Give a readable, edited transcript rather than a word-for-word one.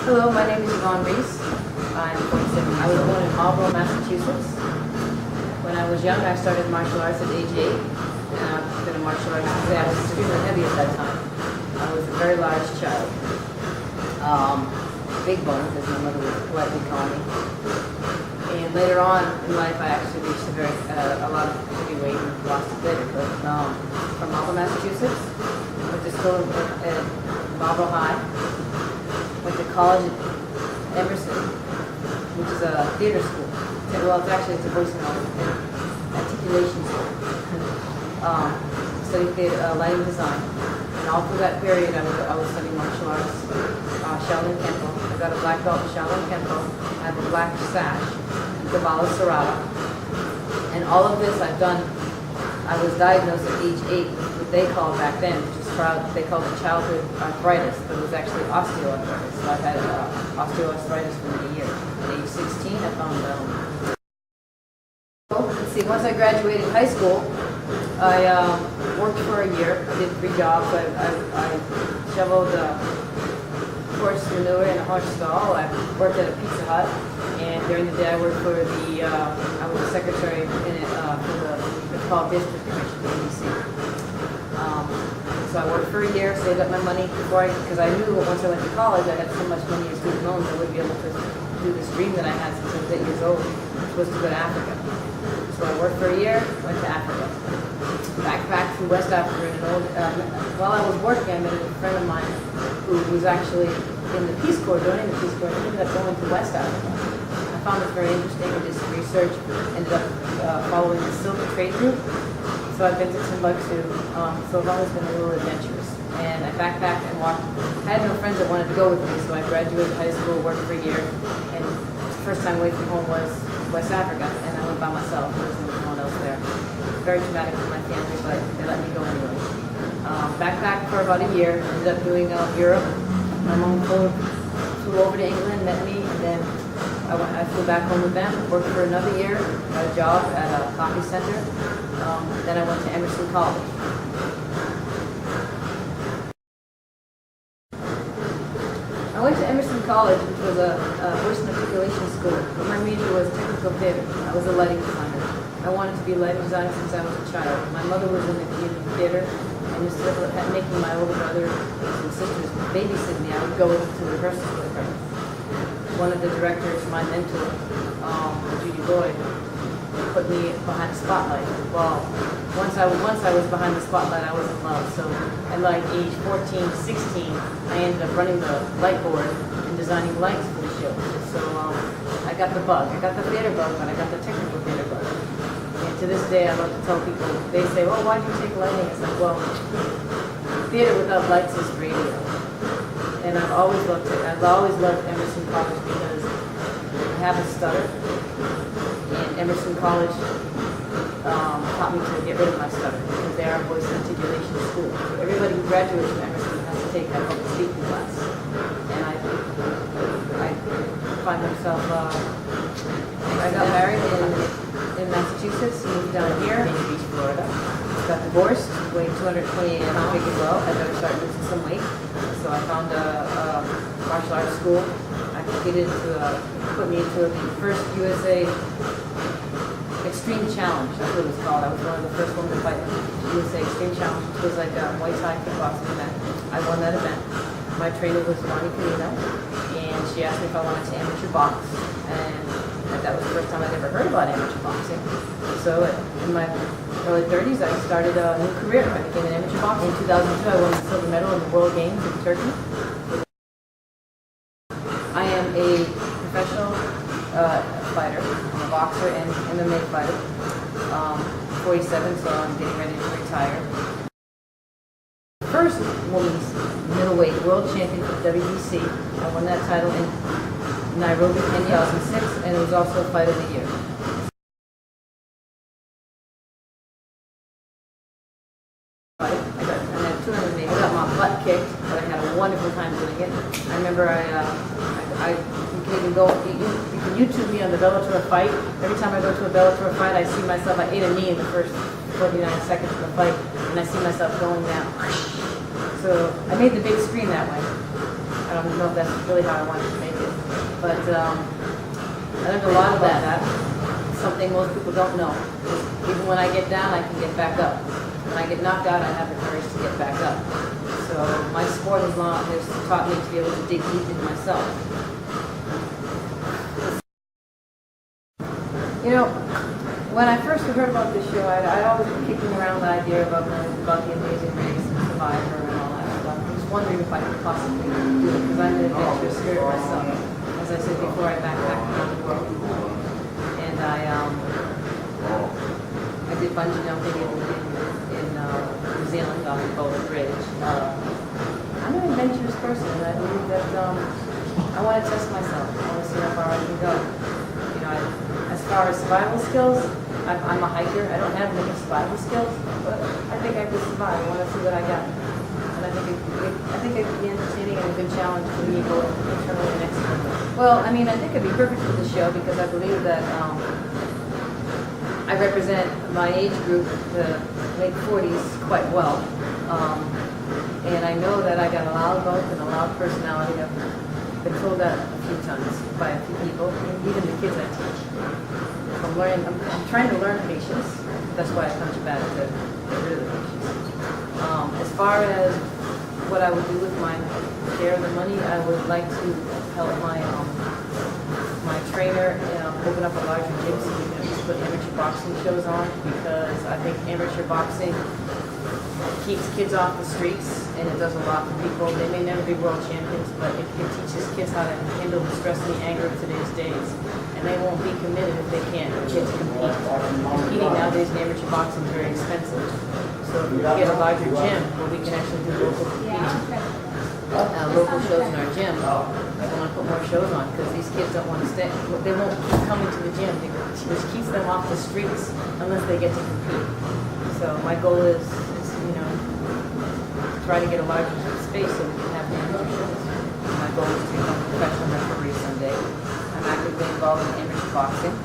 Hello, my name is Yvonne Reis. I'm 47. I was born in Marlborough, Massachusetts. When I was young, I started martial arts at age 8. And I've been a martial artist since I was extremely heavy at that time. I was a very large child. Big bones, as my mother would politely call me. And later on in life, I actually reached a lot of heavy weight and lost a bit. But from Marlborough, Massachusetts, went to school at Marlborough High. Went to college at Emerson, which is a theater school. Well, it's a voice and articulation school. Studied theater, lighting design. And all through that period, I was studying martial arts, Shaolin Kempo. I got a black belt in Shaolin Kempo. I have a black sash, Kabbalah Sarada. And all of this I've done. I was diagnosed at age 8, what they called back then, which is they called it childhood arthritis, but it was actually osteoarthritis. So I've had osteoarthritis for many years. At age 16, I found let's see, once I graduated high school, I worked for a year. I did 3 jobs. I shoveled horse manure in a horse stall. I worked at a Pizza Hut, and during the day I worked for I was a secretary in it for the called District Commission, ABC. So I worked for a year, saved up my money because I knew once I went to college I had so much money in student loans I wouldn't be able to do this dream that I had since I was 8 years old, which was to go to Africa. So I worked for a year, went to Africa. Backpacked through West Africa in an old, while I was working I met a friend of mine who was actually in the Peace Corps, joining the Peace Corps, and ended up going to West Africa. I found this very interesting. I did some research, ended up following the Silk Trade Route. So I've been to Timbuktu, so I've always been a little adventurous. And I backpacked and walked. I had no friends that wanted to go with me, so I graduated high school, worked for a year, and the first time away from home was West Africa, and I went by myself. There was no one else there. Very traumatic for my family, but they let me go anyway. Backpacked for about a year, ended up doing Europe. My mom flew over to England, met me, and then I flew back home with them, worked for another year, got a job at a coffee center. Then I went to Emerson College. I went to Emerson College, which was a voice and articulation school, but my major was technical theater. I was a lighting designer. I wanted to be a lighting designer since I was a child. My mother was in the community theater, and instead of making my older brother and sisters babysit me, I would go to rehearsals with her. One of the directors, my mentor, Judy Lloyd, put me behind the spotlight. Well, once I was behind the spotlight, I was in love. So at like age 14, 16, I ended up running the light board and designing lights for the show. So I got the bug. I got the theater bug, but I got the technical theater bug. And to this day, I love to tell people, they say, well, why did you take lighting? It's like, well, theater without lights is radio. And I've always loved it. I've always loved Emerson College because I have a stutter. And Emerson College taught me to get rid of my stutter because they are a voice and articulation school. So everybody who graduates from Emerson has to take that public speaking class. And I find myself, I got married in Massachusetts, moved down here in Beach, Florida. Got divorced, weighed 228 pounds, big as well. I got to start losing some weight. So I found a martial arts school. I competed to put me into the first USA Extreme Challenge. That's what it was called. I was one of the first women to fight in the USA Extreme Challenge, which was like a Muay Thai kickboxing event. I won that event. My trainer was Ronnie Canino, and she asked me if I wanted to amateur box. And that was the first time I'd ever heard about amateur boxing. So in my early 30s, I started a new career. I became an amateur boxer. In 2002, I won the silver medal in the World Games in Turkey. I am a professional fighter. I'm a boxer and MMA fighter. 47, so I'm getting ready to retire. First women's middleweight world champion for WBC. I won that title in Nairobi, Kenya, 2006, and it was also Fight of the Year. I got my butt kicked, but I had a wonderful time doing it. I remember you can even go, you can YouTube me on the Bellator fight. Every time I go to a Bellator fight, I see myself, I ate a knee in the first 49 seconds of the fight, and I see myself going down. So I made the big screen that way. I don't know if that's really how I wanted to make it. But I learned a lot about that. Something most people don't know. Even when I get down, I can get back up. When I get knocked out, I have the courage to get back up. So my sport has taught me to be able to dig deep into myself. You know, when I first heard about this show, I'd always been kicking around the idea about the Amazing Race and Survivor and all that stuff. I was wondering if I could possibly do it because I'm an adventurous spirit myself. As I said before, I backpacked around the world. And I did bungee jumping in New Zealand on the Boulder Bridge. I'm an adventurous person, and I believe that I want to test myself. I want to see how far I can go. You know, as far as survival skills, I'm a hiker. I don't have many survival skills, but I think I could survive. I want to see what I got. And I think it could be entertaining and a good challenge for me both internally and externally. Well, I mean, I think it'd be perfect for the show because I believe that I represent my age group, the late 40s, quite well. And I know that I got a loud mouth and a loud personality. I've been told that a few times by a few people, even the kids I teach. I'm trying to learn patience. That's why I come to bat to get rid of the patience. As far as what I would do with my share of the money, I would like to help my trainer open up a larger gym so we can just put amateur boxing shows on because I think amateur boxing keeps kids off the streets and it does a lot for people. They may never be world champions, but it teaches kids how to handle the stress and the anger of today's days. And they won't be committed if they can't get to compete. Competing nowadays in amateur boxing is very expensive. So if we get a larger gym where we can actually do local competing, local shows in our gym, I want to put more shows on because these kids don't want to stay. They won't keep coming to the gym, which keeps them off the streets unless they get to compete. So my goal is try to get a larger space so we can have the amateur shows. My goal is to become a professional referee someday. I'm actively involved in amateur boxing.